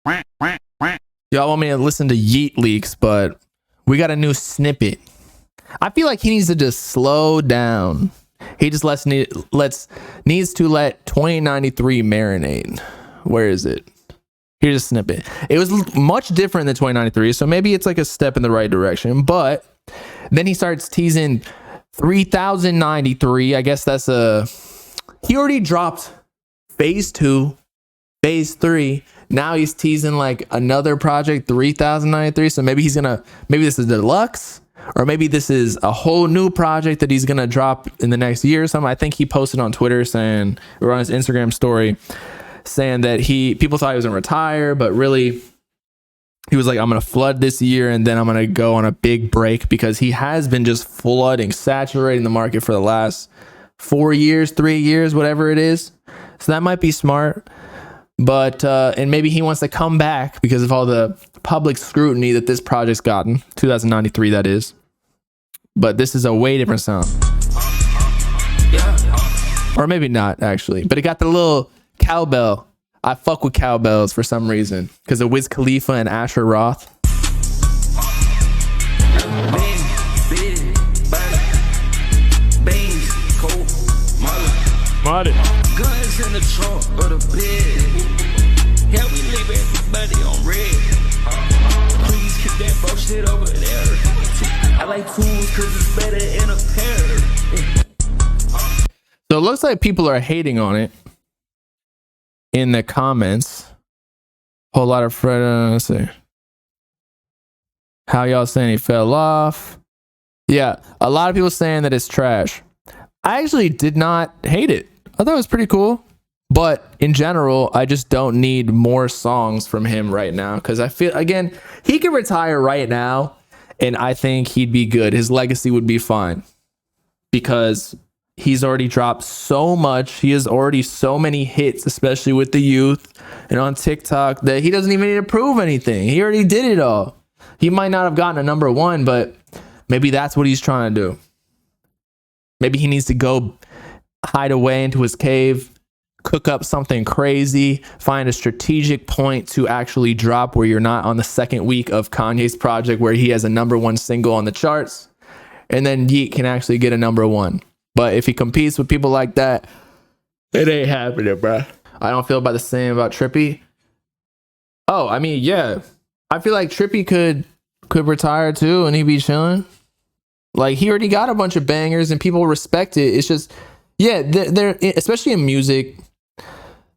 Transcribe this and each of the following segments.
Y'all want me to listen to Yeat leaks, but we got a new snippet. I feel like he needs to just slow down. He just needs to let 2093 marinate. Where is it? Here's a snippet. It was much different than 2093, so maybe it's like a step in the right direction. But then he starts teasing 3093. I guess that's he already dropped phase 2, phase 3. Now he's teasing like another project, 3093. So maybe maybe this is deluxe, or maybe this is a whole new project that he's gonna drop in the next year or something. I think he posted on Twitter saying, or on his Instagram story, saying that people thought he was gonna retire, but really he was like, I'm gonna flood this year and then I'm gonna go on a big break, because he has been just flooding, saturating the market for the last 4 years, 3 years, whatever it is. So that might be smart. But and maybe he wants to come back because of all the public scrutiny that this project's gotten. 2093, that is. But this is a way different sound. Or maybe not, actually. But it got the little cowbell. I fuck with cowbells for some reason because of Wiz Khalifa and Asher Roth. Guns in the trunk of the bed. Yeah, we leave everybody on red. Please keep that bullshit over there. I like tools cause it's better in a pair. So it looks like people are hating on it in the comments. Whole lot of let's see. How y'all saying he fell off? Yeah, a lot of people saying that it's trash. I actually did not hate it. I thought it was pretty cool. But in general, I just don't need more songs from him right now. Because I feel, again, he could retire right now and I think he'd be good. His legacy would be fine. Because he's already dropped so much. He has already so many hits, especially with the youth and on TikTok, that he doesn't even need to prove anything. He already did it all. He might not have gotten a number 1, but maybe that's what he's trying to do. Maybe he needs to go hide away into his cave, cook up something crazy, find a strategic point to actually drop where you're not on the second week of Kanye's project where he has a number 1 single on the charts, and then Yeat can actually get a number 1. But if he competes with people like that, it ain't happening, bruh. I don't feel about the same about Trippie. Oh, I mean, yeah. I feel like Trippie could retire too and he'd be chilling. Like, he already got a bunch of bangers and people respect it. It's just, yeah, there, especially in music,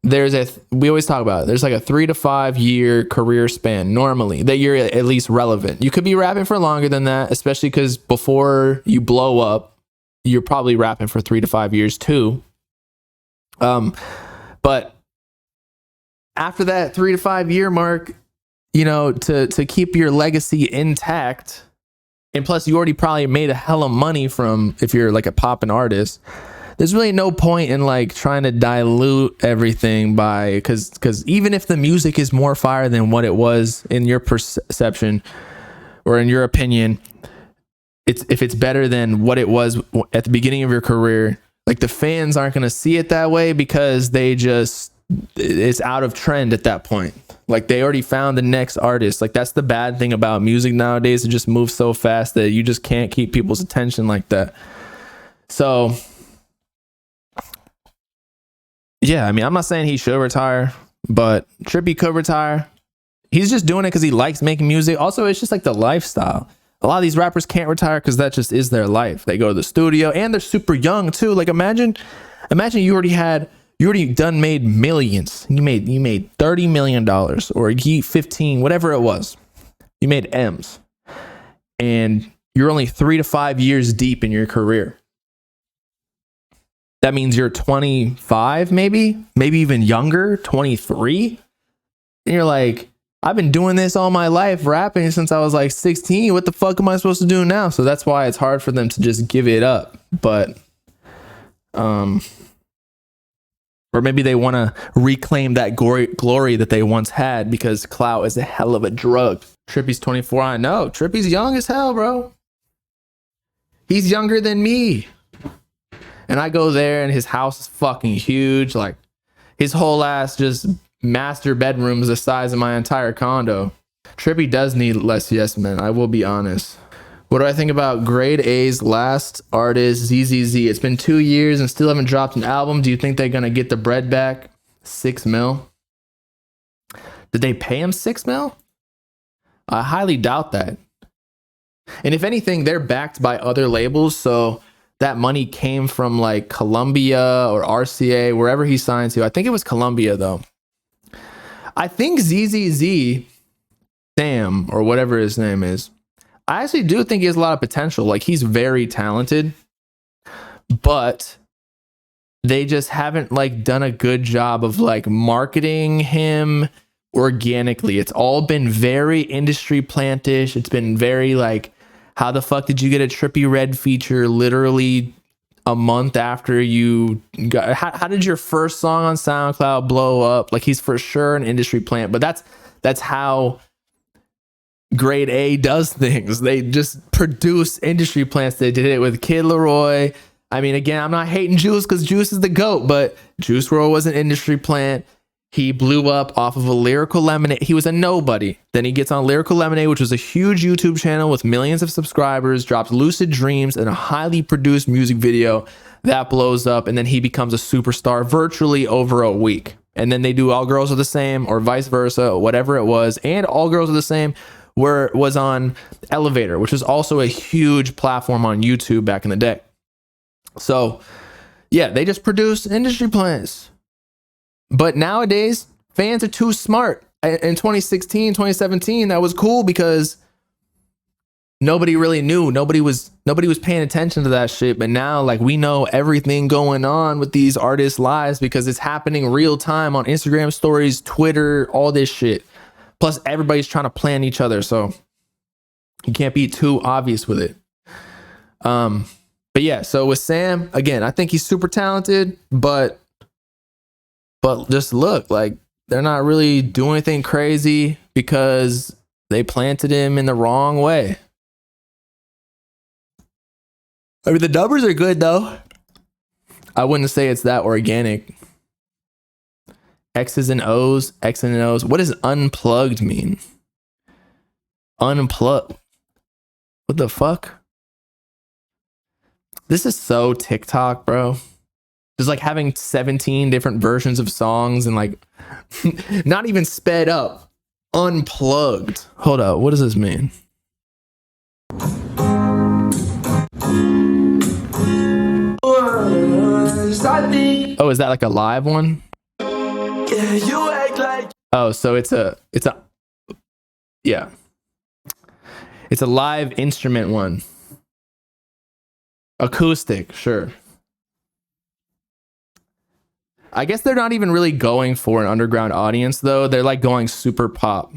we always talk about it. There's like a 3 to 5 year career span normally that you're at least relevant. You could be rapping for longer than that, especially because before you blow up, you're probably rapping for 3 to 5 years too. But after that 3 to 5 year mark, you know, to keep your legacy intact, and plus you already probably made a hell of money from, if you're like a poppin' artist, there's really no point in like trying to dilute everything by, because even if the music is more fire than what it was in your perception or in your opinion, if it's better than what it was at the beginning of your career, like the fans aren't going to see it that way because it's out of trend at that point. Like they already found the next artist. Like that's the bad thing about music nowadays. It just moves so fast that you just can't keep people's attention like that. So yeah, I mean, I'm not saying he should retire, but Trippie could retire. He's just doing it because he likes making music. Also, it's just like the lifestyle. A lot of these rappers can't retire because that just is their life. They go to the studio and they're super young too. Like imagine you already made millions. You made $30 million or you 15, whatever it was. You made M's and you're only 3 to 5 years deep in your career. That means you're 25, maybe even younger, 23. And you're like, I've been doing this all my life, rapping since I was like 16. What the fuck am I supposed to do now? So that's why it's hard for them to just give it up. But, or maybe they want to reclaim that glory that they once had because clout is a hell of a drug. Trippie's 24. I know. Trippie's young as hell, bro. He's younger than me. And I go there and his house is fucking huge. Like his whole ass just master bedrooms the size of my entire condo. Trippy does need less yes men, I will be honest. What do I think about Grade A's last artist, ZZZ? It's been 2 years and still haven't dropped an album. Do you think they're gonna get the bread back? 6 mil? Did they pay him 6 mil? I highly doubt that. And if anything, they're backed by other labels, so that money came from like Columbia or RCA, wherever he signed to. I think it was Columbia though. I think ZZZ, Sam, or whatever his name is, I actually do think he has a lot of potential. Like, he's very talented, but they just haven't like done a good job of like marketing him organically. It's all been very industry plantish. It's been very like, how the fuck did you get a Trippie Redd feature literally a month after you got, how did your first song on SoundCloud blow up? Like, he's for sure an industry plant, but that's how Grade A does things. They just produce industry plants. They did it with Kid Laroi. I mean, again, I'm not hating Juice because Juice is the GOAT, but Juice WRLD was an industry plant. He blew up off of a Lyrical Lemonade. He was a nobody. Then he gets on Lyrical Lemonade, which was a huge YouTube channel with millions of subscribers, drops Lucid Dreams and a highly produced music video that blows up. And then he becomes a superstar virtually over a week. And then they do All Girls Are the Same or vice versa, whatever it was. And All Girls Are the Same was on Elevator, which was also a huge platform on YouTube back in the day. So yeah, they just produce industry plants. But nowadays, fans are too smart. In 2016, 2017, that was cool because nobody really knew. Nobody was paying attention to that shit. But now, like, we know everything going on with these artists' lives because it's happening real time on Instagram stories, Twitter, all this shit. Plus, everybody's trying to plan each other, so you can't be too obvious with it. But yeah, so with Sam, again, I think he's super talented, but just look, like, they're not really doing anything crazy because they planted him in the wrong way. I mean, the numbers are good though. I wouldn't say it's that organic. X's and O's, X and O's. What does unplugged mean? Unplugged. What the fuck? This is so TikTok, bro. Just like having 17 different versions of songs and like not even sped up. Unplugged. Hold up. What does this mean? Oh, is that like a live one? Yeah, you act like. Oh, so it's a yeah. It's a live instrument one. Acoustic, sure. I guess they're not even really going for an underground audience though. They're like going super pop.